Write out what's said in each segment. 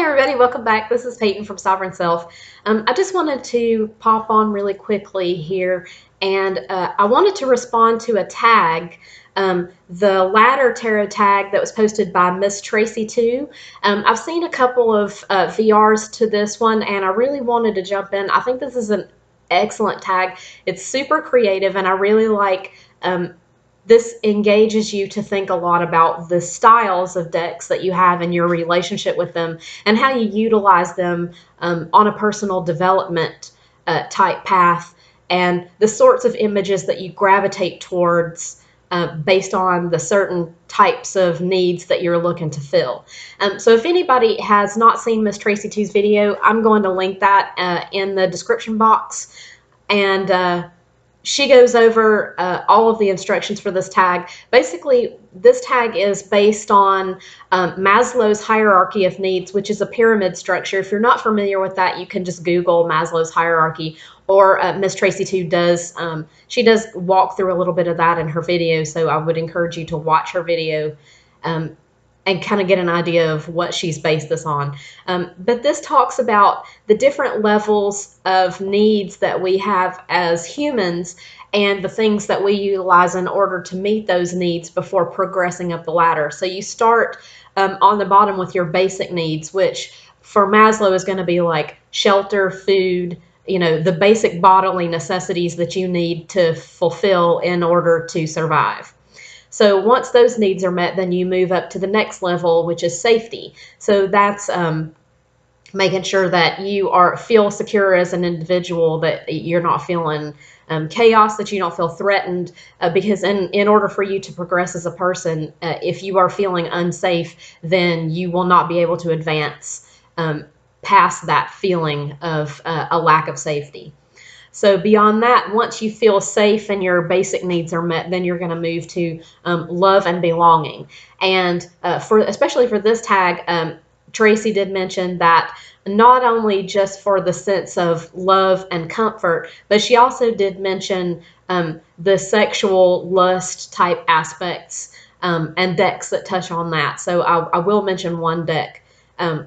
everybody, welcome back. This is Peyton from Sovereign Self. I just wanted to pop on really quickly here, and I wanted to respond to a tag, the Ladder Tarot tag that was posted by MsTracyTwo. I've seen a couple of VRs to this one, and I really wanted to jump in. I think this is an excellent tag. It's super creative, and I really like this engages you to think a lot about the styles of decks that you have and your relationship with them and how you utilize them on a personal development type path, and the sorts of images that you gravitate towards based on the certain types of needs that you're looking to fill. So if anybody has not seen MsTracyTwo's video, I'm going to link that in the description box. And she goes over all of the instructions for this tag. Basically, this tag is based on Maslow's hierarchy of needs, which is a pyramid structure. If you're not familiar with that, you can just Google Maslow's hierarchy, or MsTracyTwo does. She does walk through a little bit of that in her video, so I would encourage you to watch her video and kind of get an idea of what she's based this on. But this talks about the different levels of needs that we have as humans and the things that we utilize in order to meet those needs before progressing up the ladder. So you start on the bottom with your basic needs, which for Maslow is going to be like shelter, food, the basic bodily necessities that you need to fulfill in order to survive. So once those needs are met, then you move up to the next level, which is safety. So that's making sure that you feel secure as an individual, that you're not feeling chaos, that you don't feel threatened, because in order for you to progress as a person, if you are feeling unsafe, then you will not be able to advance past that feeling of a lack of safety. So beyond that, once you feel safe and your basic needs are met, then you're going to move to love and belonging. And especially for this tag, Tracy did mention that not only just for the sense of love and comfort, but she also did mention the sexual lust type aspects and decks that touch on that. So I will mention one deck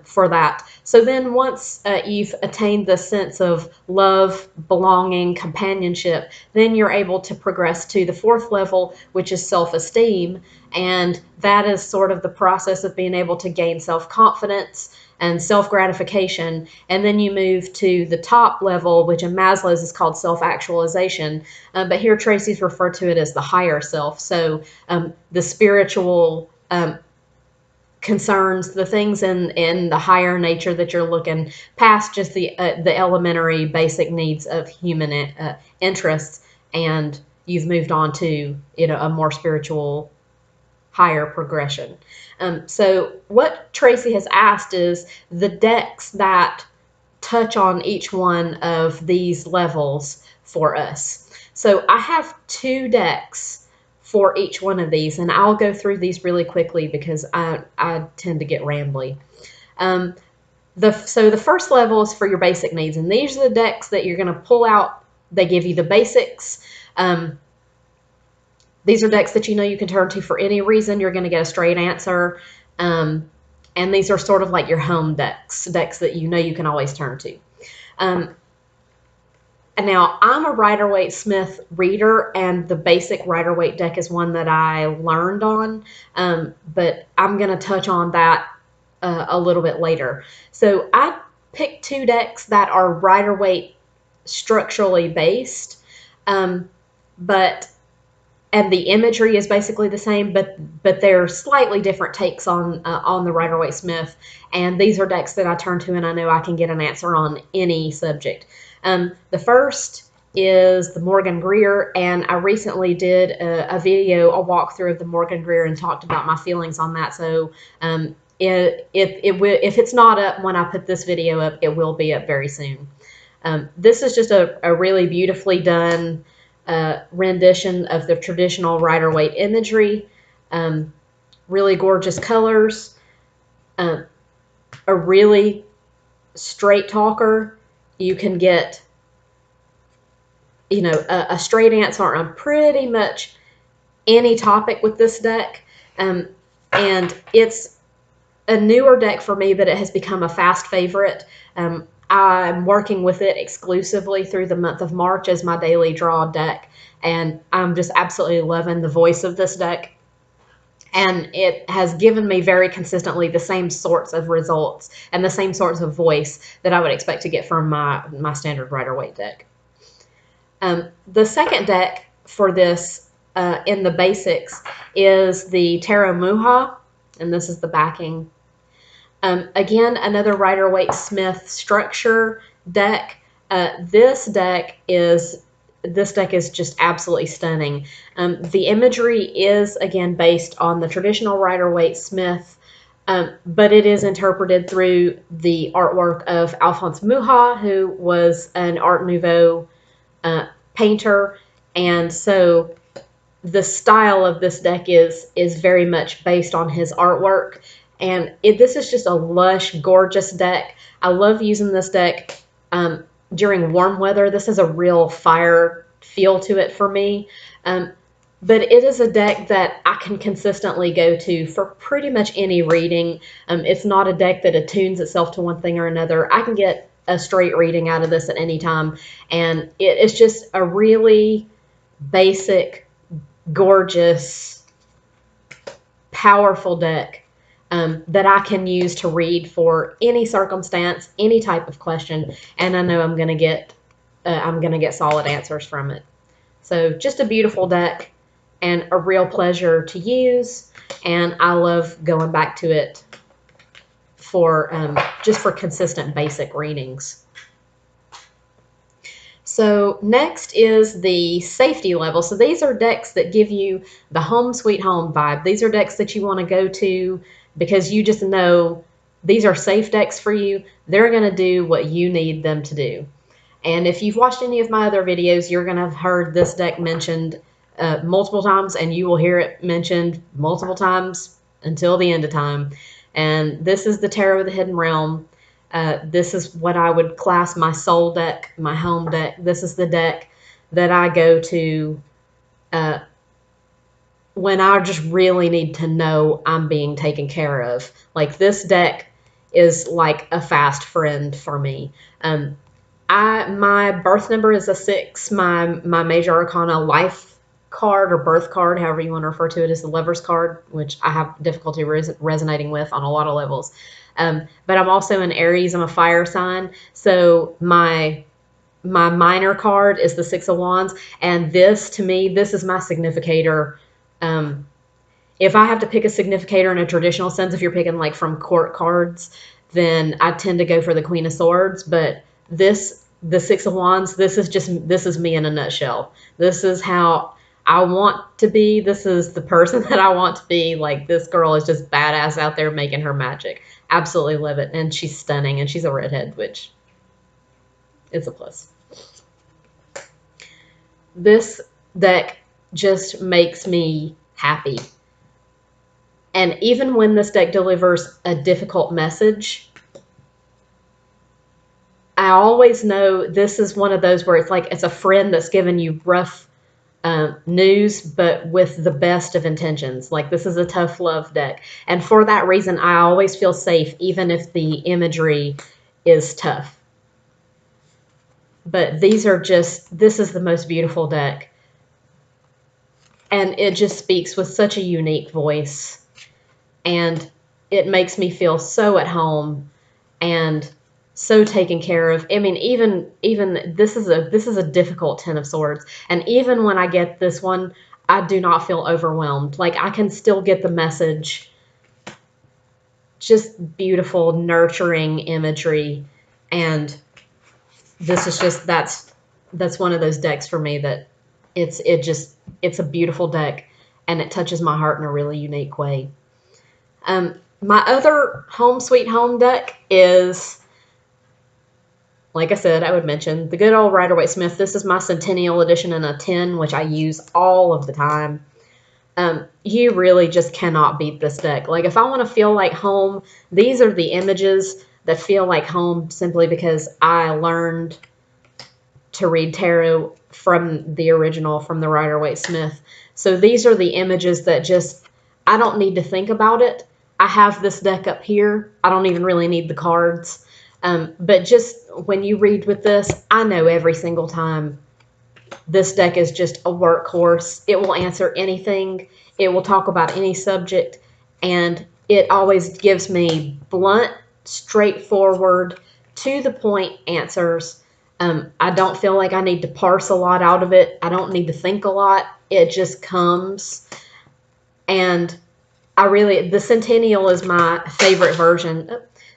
for that. So then once you've attained the sense of love, belonging, companionship, then you're able to progress to the fourth level, which is self-esteem. And that is sort of the process of being able to gain self-confidence and self-gratification. And then you move to the top level, which in Maslow's is called self-actualization. But here Tracy's referred to it as the higher self. So the spiritual concerns, the things in the higher nature that you're looking past just the elementary basic needs of human interests, and you've moved on to a more spiritual higher progression. So what Tracy has asked is the decks that touch on each one of these levels for us. So I have 2 decks for each one of these, and I'll go through these really quickly because I tend to get rambly. So the first level is for your basic needs, and these are the decks that you're going to pull out. They give you the basics. These are decks that you can turn to for any reason. You're going to get a straight answer, and these are sort of like your home decks that you can always turn to. And now I'm a Rider-Waite-Smith reader, and the basic Rider-Waite deck is one that I learned on, but I'm going to touch on that a little bit later. So I picked 2 decks that are Rider-Waite structurally based, and the imagery is basically the same, but they're slightly different takes on the Rider-Waite-Smith. And these are decks that I turn to, and I know I can get an answer on any subject. The first is the Morgan Greer, and I recently did a video, a walkthrough of the Morgan Greer, and talked about my feelings on that. So if it's not up when I put this video up, it will be up very soon. This is just a really beautifully done rendition of the traditional Rider-Waite imagery. Really gorgeous colors. A really straight talker. You can get, a straight answer on pretty much any topic with this deck. And it's a newer deck for me, but it has become a fast favorite. I'm working with it exclusively through the month of March as my daily draw deck, and I'm just absolutely loving the voice of this deck. And it has given me very consistently the same sorts of results and the same sorts of voice that I would expect to get from my standard Rider-Waite deck. The second deck for this in the basics is the Tarot Muha, and this is the backing. Again, another Rider-Waite Smith structure deck. This deck is just absolutely stunning. The imagery is, again, based on the traditional Rider-Waite Smith, but it is interpreted through the artwork of Alphonse Muha, who was an Art Nouveau painter. And so the style of this deck is very much based on his artwork. And this is just a lush, gorgeous deck. I love using this deck during warm weather. This has a real fire feel to it for me. But it is a deck that I can consistently go to for pretty much any reading. It's not a deck that attunes itself to one thing or another. I can get a straight reading out of this at any time. And it is just a really basic, gorgeous, powerful deck that I can use to read for any circumstance, any type of question, and I know I'm gonna get solid answers from it. So just a beautiful deck and a real pleasure to use, and I love going back to it for just for consistent basic readings. So next is the safety level. So these are decks that give you the home sweet home vibe. These are decks that you want to go to because you just know these are safe decks for you. They're going to do what you need them to do. And if you've watched any of my other videos, you're going to have heard this deck mentioned multiple times, and you will hear it mentioned multiple times until the end of time. And this is the Tarot of the Hidden Realm. This is what I would class my soul deck, my home deck. This is the deck that I go to when I just really need to know I'm being taken care of. Like, this deck is like a fast friend for me. My birth number is a 6. My major arcana life card or birth card, however you want to refer to it, is the Lover's card, which I have difficulty resonating with on a lot of levels. But I'm also an Aries. I'm a fire sign. So my minor card is the 6 of Wands. And this, to me, this is my significator. If I have to pick a significator in a traditional sense, if you're picking like from court cards, then I tend to go for the Queen of Swords. But the 6 of Wands, this is me in a nutshell. This is how I want to be. This is the person that I want to be. Like, this girl is just badass out there making her magic. Absolutely love it. And she's stunning, and she's a redhead, which is a plus. This deck just makes me happy. And even when this deck delivers a difficult message, I always know this is one of those where it's like it's a friend that's giving you rough news, but with the best of intentions. Like, this is a tough love deck. And for that reason, I always feel safe, even if the imagery is tough. But this is the most beautiful deck. And it just speaks with such a unique voice. And it makes me feel so at home and so taken care of. I mean, even this is a difficult 10 of Swords. And even when I get this one, I do not feel overwhelmed. Like, I can still get the message. Just beautiful, nurturing imagery. And this is just, that's one of those decks for me that it's a beautiful deck, and it touches my heart in a really unique way. My other home sweet home deck is, like I said, I would mention the good old Rider-Waite Smith. This is my Centennial Edition in a 10, which I use all of the time. You really just cannot beat this deck. Like, if I want to feel like home, these are the images that feel like home simply because I learned to read tarot from the original, from the Rider-Waite Smith. So these are the images that just, I don't need to think about it. I have this deck up here. I don't even really need the cards. But just when you read with this, I know every single time this deck is just a workhorse. It will answer anything. It will talk about any subject. And it always gives me blunt, straightforward, to the point answers. I don't feel like I need to parse a lot out of it. I don't need to think a lot. It just comes. And the Centennial is my favorite version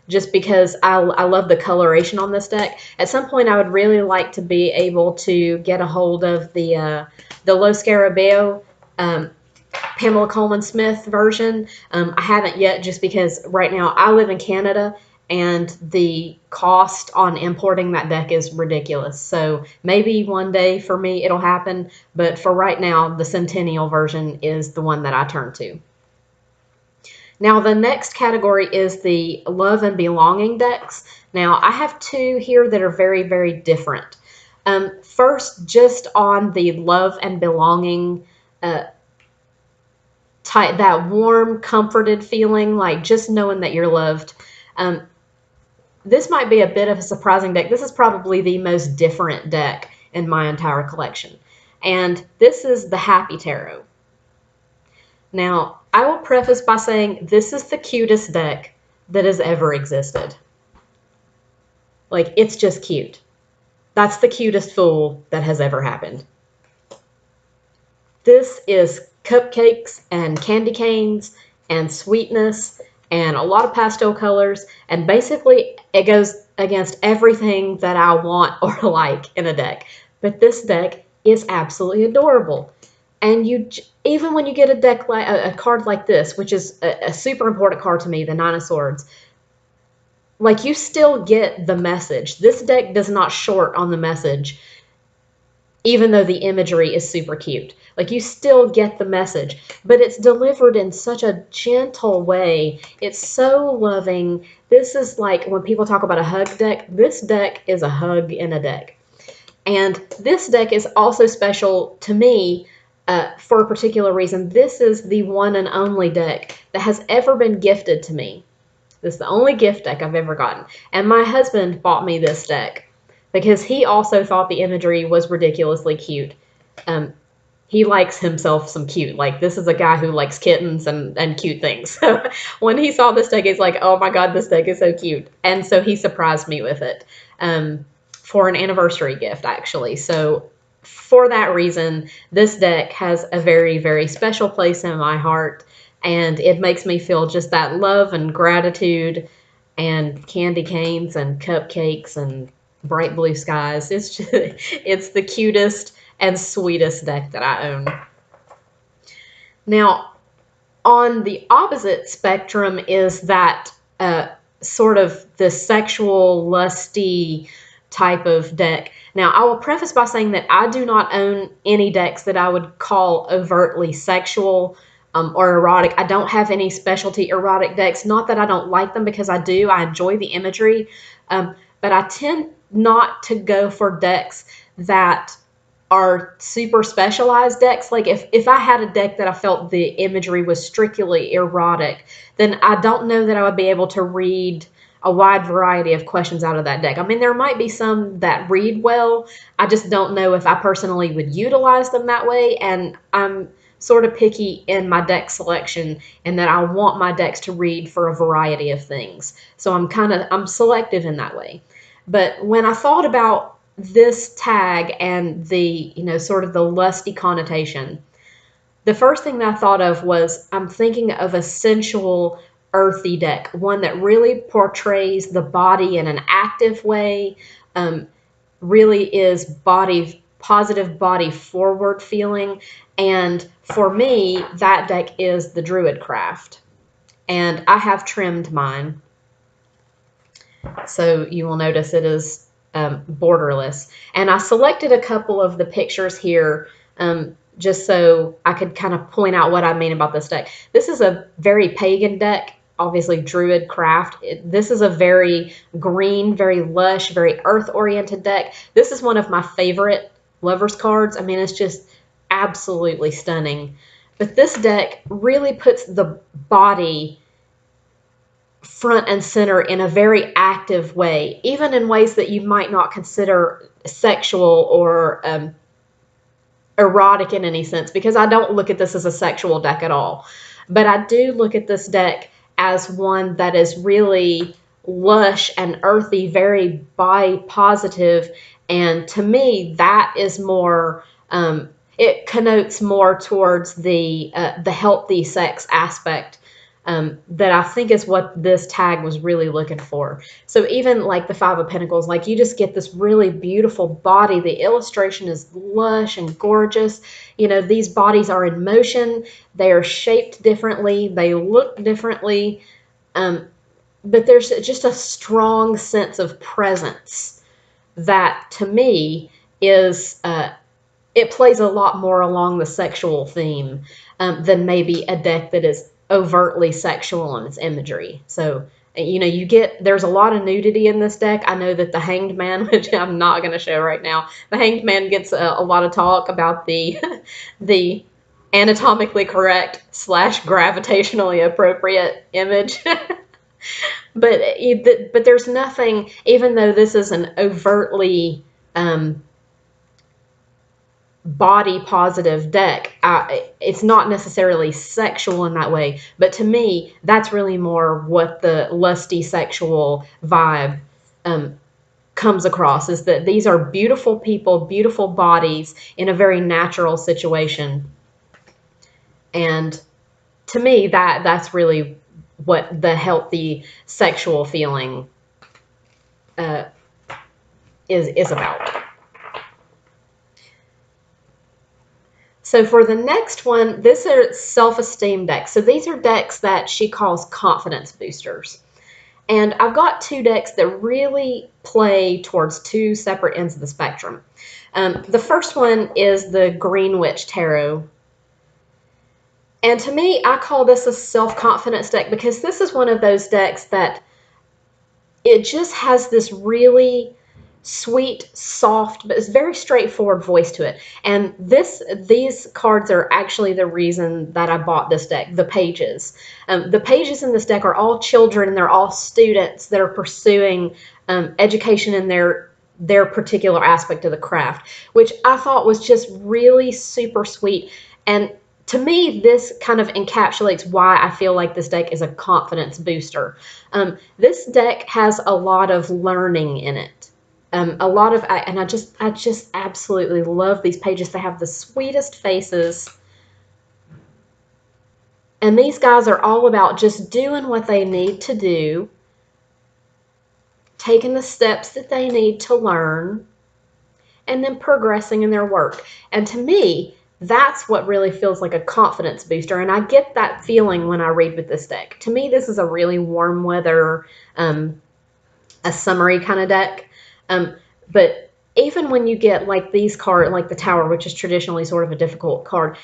just because I love the coloration on this deck. At some point, I would really like to be able to get a hold of the Los Scarabeo Pamela Coleman Smith version. I haven't yet just because right now I live in Canada and the cost on importing that deck is ridiculous. So maybe one day for me it'll happen, but for right now, the Centennial version is the one that I turn to. Now, the next category is the Love and Belonging decks. Now, I have two here that are very, very different. First, just on the Love and Belonging type, that warm, comforted feeling, like just knowing that you're loved. This might be a bit of a surprising deck. This is probably the most different deck in my entire collection. And this is the Happy Tarot. Now, I will preface by saying this is the cutest deck that has ever existed. Like, it's just cute. That's the cutest fool that has ever happened. This is cupcakes and candy canes and sweetness and a lot of pastel colors, and basically it goes against everything that I want or like in a deck. But this deck is absolutely adorable. And even when you get a deck like a card like this, which is a super important card to me, the Nine of Swords, like, you still get the message. This deck does not short on the message, even though the imagery is super cute. Like, you still get the message, but it's delivered in such a gentle way. It's so loving. This is like when people talk about a hug deck, this deck is a hug in a deck. And this deck is also special to me for a particular reason. This is the one and only deck that has ever been gifted to me. This is the only gift deck I've ever gotten. And my husband bought me this deck because he also thought the imagery was ridiculously cute. He likes himself some cute. Like, this is a guy who likes kittens and cute things. So when he saw this deck, he's like, oh my God, this deck is so cute. And so he surprised me with it for an anniversary gift, actually. So for that reason, this deck has a very, very special place in my heart, and it makes me feel just that love and gratitude and candy canes and cupcakes and bright blue skies. It's the cutest and sweetest deck that I own. Now, on the opposite spectrum is that sort of the sexual, lusty type of deck. Now, I will preface by saying that I do not own any decks that I would call overtly sexual or erotic. I don't have any specialty erotic decks. Not that I don't like them, because I do. I enjoy the imagery. But I tend not to go for decks that are super specialized decks. Like, if I had a deck that I felt the imagery was strictly erotic, then I don't know that I would be able to read a wide variety of questions out of that deck. I mean, there might be some that read well. I just don't know if I personally would utilize them that way. And I'm sort of picky in my deck selection in that I want my decks to read for a variety of things. So I'm selective in that way. But when I thought about this tag and the, sort of the lusty connotation, the first thing that I thought of was I'm thinking of a sensual, earthy deck, one that really portrays the body in an active way, really is positive body forward feeling. And for me, that deck is the Druid Craft. And I have trimmed mine, so you will notice it is borderless. And I selected a couple of the pictures here just so I could kind of point out what I mean about this deck. This is a very pagan deck, obviously Druid Craft. This is a very green, very lush, very earth-oriented deck. This is one of my favorite Lovers cards. I mean, it's just absolutely stunning. But this deck really puts the body front and center in a very active way, even in ways that you might not consider sexual or erotic in any sense, because I don't look at this as a sexual deck at all. But I do look at this deck as one that is really lush and earthy, very body positive, and to me that is more it connotes more towards the healthy sex aspect, that I think is what this tag was really looking for. So even like the Five of Pentacles, like you just get this really beautiful body. The illustration is lush and gorgeous. You know, these bodies are in motion. They are shaped differently. They look differently. But there's just a strong sense of presence that to me is, it plays a lot more along the sexual theme than maybe a deck that is overtly sexual in its imagery. So, you know, there's a lot of nudity in this deck. I know that the Hanged Man, which I'm not going to show right now, the Hanged Man gets a lot of talk about the the anatomically correct / gravitationally appropriate image. But there's nothing, even though this is an overtly body positive deck, it's not necessarily sexual in that way, but to me that's really more what the lusty sexual vibe comes across, is that these are beautiful people, beautiful bodies in a very natural situation. And to me that's really what the healthy sexual feeling is about. So for the next one, this is self-esteem decks. So these are decks that she calls confidence boosters. And I've got two decks that really play towards two separate ends of the spectrum. The first one is the Green Witch Tarot. And to me, I call this a self-confidence deck because this is one of those decks that it just has this really sweet, soft, but it's very straightforward voice to it. And these cards are actually the reason that I bought this deck, the pages. The pages in this deck are all children, and they're all students that are pursuing education in their particular aspect of the craft, which I thought was just really super sweet. And to me, this kind of encapsulates why I feel like this deck is a confidence booster. This deck has a lot of learning in it. A lot of, and I just absolutely love these pages. They have the sweetest faces. And these guys are all about just doing what they need to do, taking the steps that they need to learn, and then progressing in their work. And to me, that's what really feels like a confidence booster. And I get that feeling when I read with this deck. To me, this is a really warm weather, a summery kind of deck. But even when you get like these cards, like the Tower, which is traditionally sort of a difficult card,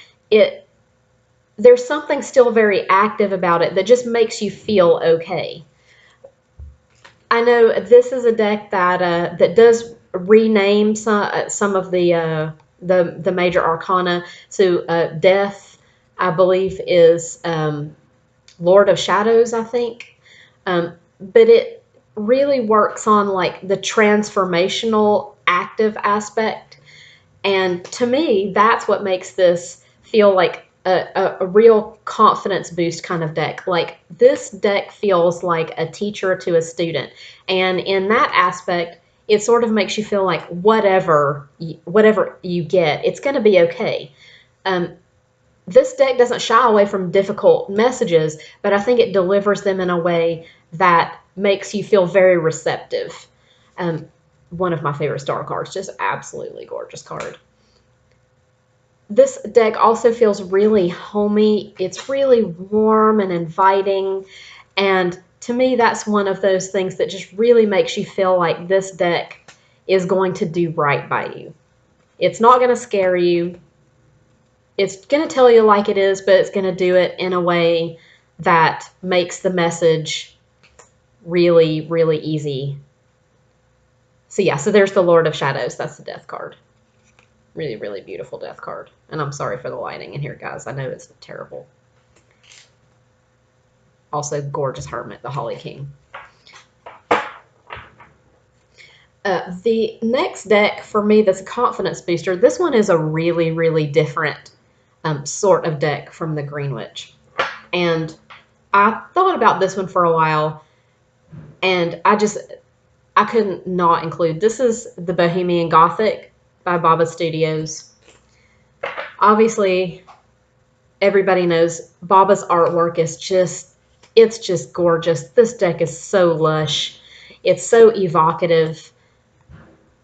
there's something still very active about it that just makes you feel okay. I know this is a deck that that does rename some of the major arcana. So Death, I believe, is Lord of Shadows, I think. But it really works on like the transformational active aspect. And to me, that's what makes this feel like a real confidence boost kind of deck. Like this deck feels like a teacher to a student. And in that aspect, it sort of makes you feel like whatever you get, it's going to be okay. This deck doesn't shy away from difficult messages, but I think it delivers them in a way that makes you feel very receptive. One of my favorite star cards, just absolutely gorgeous card. This deck also feels really homey. It's really warm and inviting. And to me, that's one of those things that just really makes you feel like this deck is going to do right by you. It's not going to scare you. It's going to tell you like it is, but it's going to do it in a way that makes the message really, really easy. So yeah, so there's the Lord of Shadows. That's the Death card. Really, really beautiful Death card. And I'm sorry for the lighting in here, guys. I know it's terrible. also gorgeous Hermit, the Holly King. The next deck for me that's a confidence booster, this one is a really, really different sort of deck from the Greenwich. And I thought about this one for a while, and I couldn't not include. This is the Bohemian Gothic by Baba Studios. Obviously, everybody knows Baba's artwork is it's just gorgeous. This deck is so lush. It's so evocative.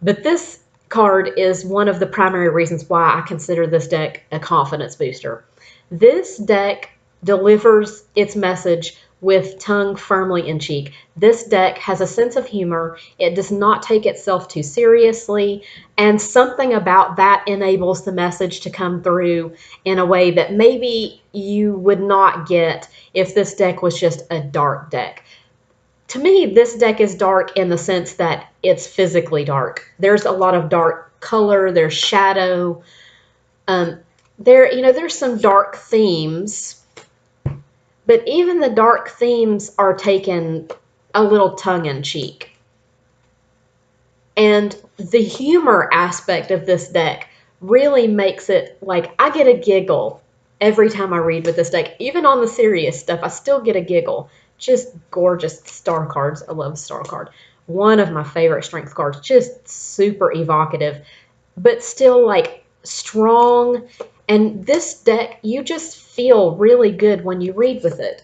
But this card is one of the primary reasons why I consider this deck a confidence booster. This deck delivers its message with tongue firmly in cheek. This deck has a sense of humor. It does not take itself too seriously, and something about that enables the message to come through in a way that maybe you would not get if this deck was just a dark deck. To me, this deck is dark in the sense that it's physically dark. There's a lot of dark color, there's shadow. There's some dark themes, but even the dark themes are taken a little tongue-in-cheek. And the humor aspect of this deck really makes it like I get a giggle every time I read with this deck. Even on the serious stuff, I still get a giggle. Just gorgeous star cards. I love star card. One of my favorite strength cards. Just super evocative, but still like strong. And this deck, you just feel really good when you read with it.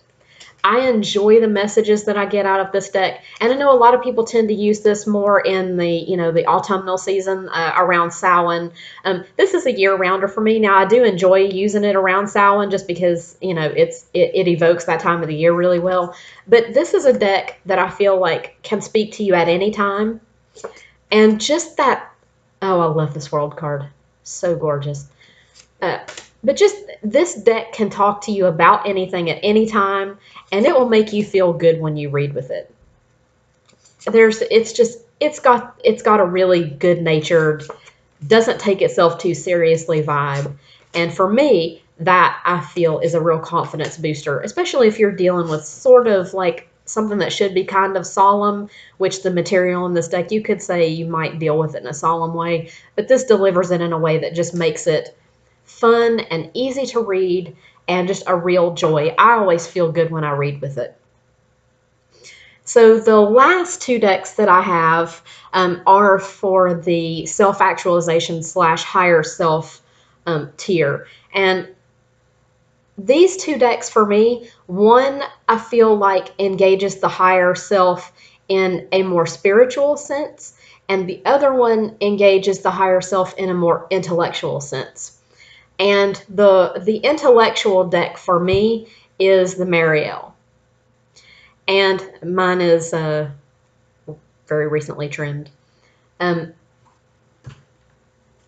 I enjoy the messages that I get out of this deck, and I know a lot of people tend to use this more in the autumnal season around Samhain. This is a year-rounder for me. Now I do enjoy using it around Samhain just because it evokes that time of the year really well. But this is a deck that I feel like can speak to you at any time, and just that. Oh, I love this world card. So gorgeous. But just this deck can talk to you about anything at any time, and it will make you feel good when you read with it. It's got a really good-natured, doesn't take itself too seriously vibe. And for me, that I feel is a real confidence booster, especially if you're dealing with sort of like something that should be kind of solemn, which the material in this deck, you could say you might deal with it in a solemn way, but this delivers it in a way that just makes it fun and easy to read and just a real joy. I always feel good when I read with it. So the last two decks that I have are for the self-actualization / higher self tier. And these two decks for me, one I feel like engages the higher self in a more spiritual sense, and the other one engages the higher self in a more intellectual sense. And the intellectual deck for me is the Mariel. And mine is very recently trimmed.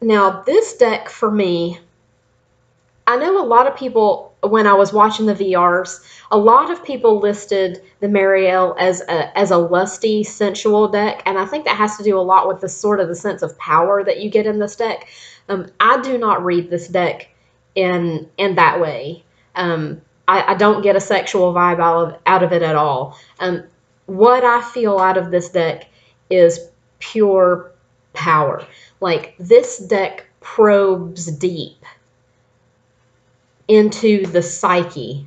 Now, this deck for me, I know a lot of people, when I was watching the VRs, a lot of people listed the Mariel as a lusty, sensual deck, and I think that has to do a lot with the sense of power that you get in this deck. I do not read this deck in that way. I don't get a sexual vibe out of it at all. What I feel out of this deck is pure power. Like, this deck probes deep into the psyche,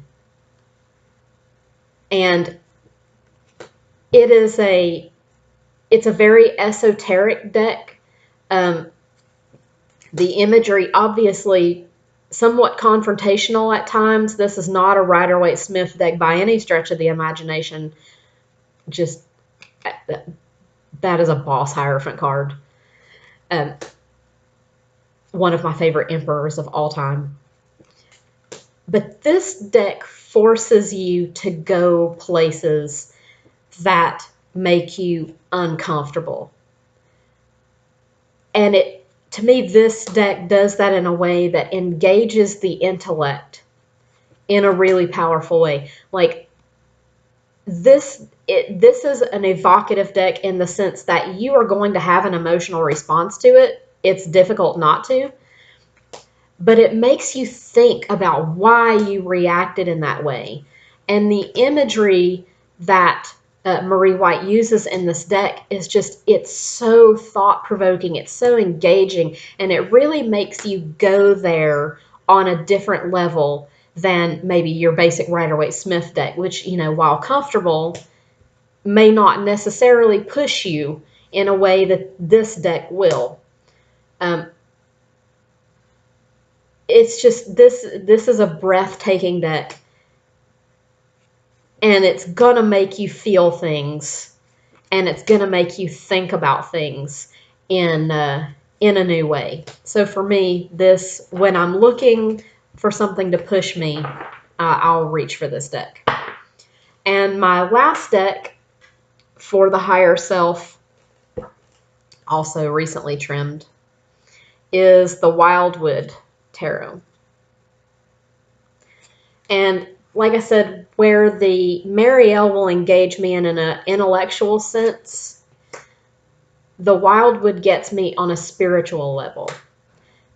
and it's a very esoteric deck. The imagery, obviously, somewhat confrontational at times. This is not a Rider-Waite-Smith deck by any stretch of the imagination. Just, that is a boss Hierophant card. One of my favorite emperors of all time. But this deck forces you to go places that make you uncomfortable. And to me, this deck does that in a way that engages the intellect in a really powerful way. Like, this is an evocative deck in the sense that you are going to have an emotional response to it. It's difficult not to. But it makes you think about why you reacted in that way. And the imagery that Marie White uses in this deck is just, it's so thought-provoking, it's so engaging, and it really makes you go there on a different level than maybe your basic Rider-Waite-Smith deck, which, you know, while comfortable, may not necessarily push you in a way that this deck will. It's just, this is a breathtaking deck, and it's gonna make you feel things, and it's gonna make you think about things in a new way. So for me, this, when I'm looking for something to push me, I'll reach for this deck. And my last deck for the higher self, also recently trimmed, is the Wildwood Tarot. And like I said, where the Marielle will engage me in an intellectual sense, the Wildwood gets me on a spiritual level.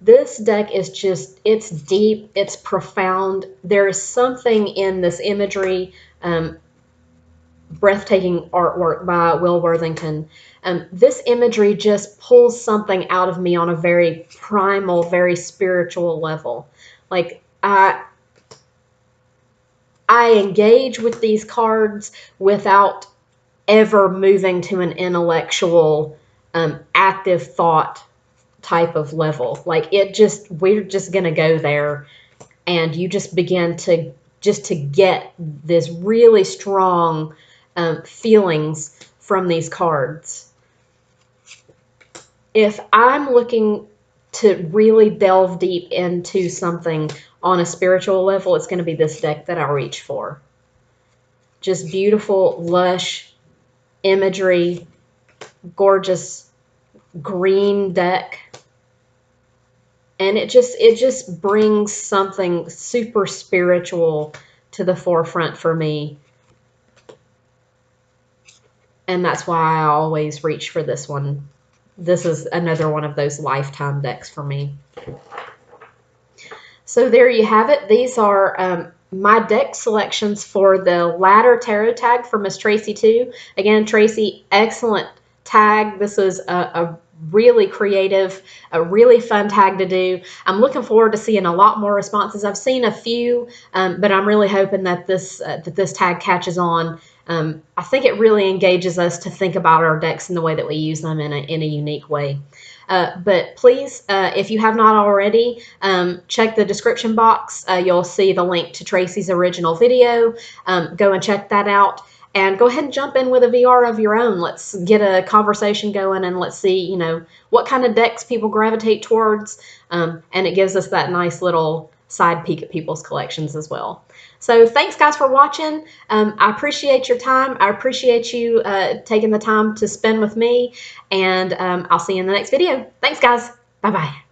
This deck is just, it's deep, it's profound. There is something in this imagery, breathtaking artwork by Will Worthington. This imagery just pulls something out of me on a very primal, very spiritual level. Like, I engage with these cards without ever moving to an intellectual, active thought type of level. Like, it just, we're just gonna go there, and you just begin to get this really strong feelings from these cards. If I'm looking to really delve deep into something on a spiritual level, it's going to be this deck that I reach for. Just beautiful, lush imagery, gorgeous green deck. And it just brings something super spiritual to the forefront for me. And that's why I always reach for this one. This is another one of those lifetime decks for me. So there you have it. These are my deck selections for the Ladder Tarot tag for MsTracyTwo. Again, Tracy, excellent tag. This is a really creative, a really fun tag to do. I'm looking forward to seeing a lot more responses. I've seen a few, but I'm really hoping that this tag catches on. I think it really engages us to think about our decks and the way that we use them in a unique way. But please, if you have not already, check the description box. You'll see the link to Tracy's original video. Go and check that out. And go ahead and jump in with a VR of your own. Let's get a conversation going, and let's see, you know, what kind of decks people gravitate towards. And it gives us that nice little side peek at people's collections as well. So thanks, guys, for watching. I appreciate your time. I appreciate you taking the time to spend with me. And I'll see you in the next video. Thanks, guys. Bye-bye.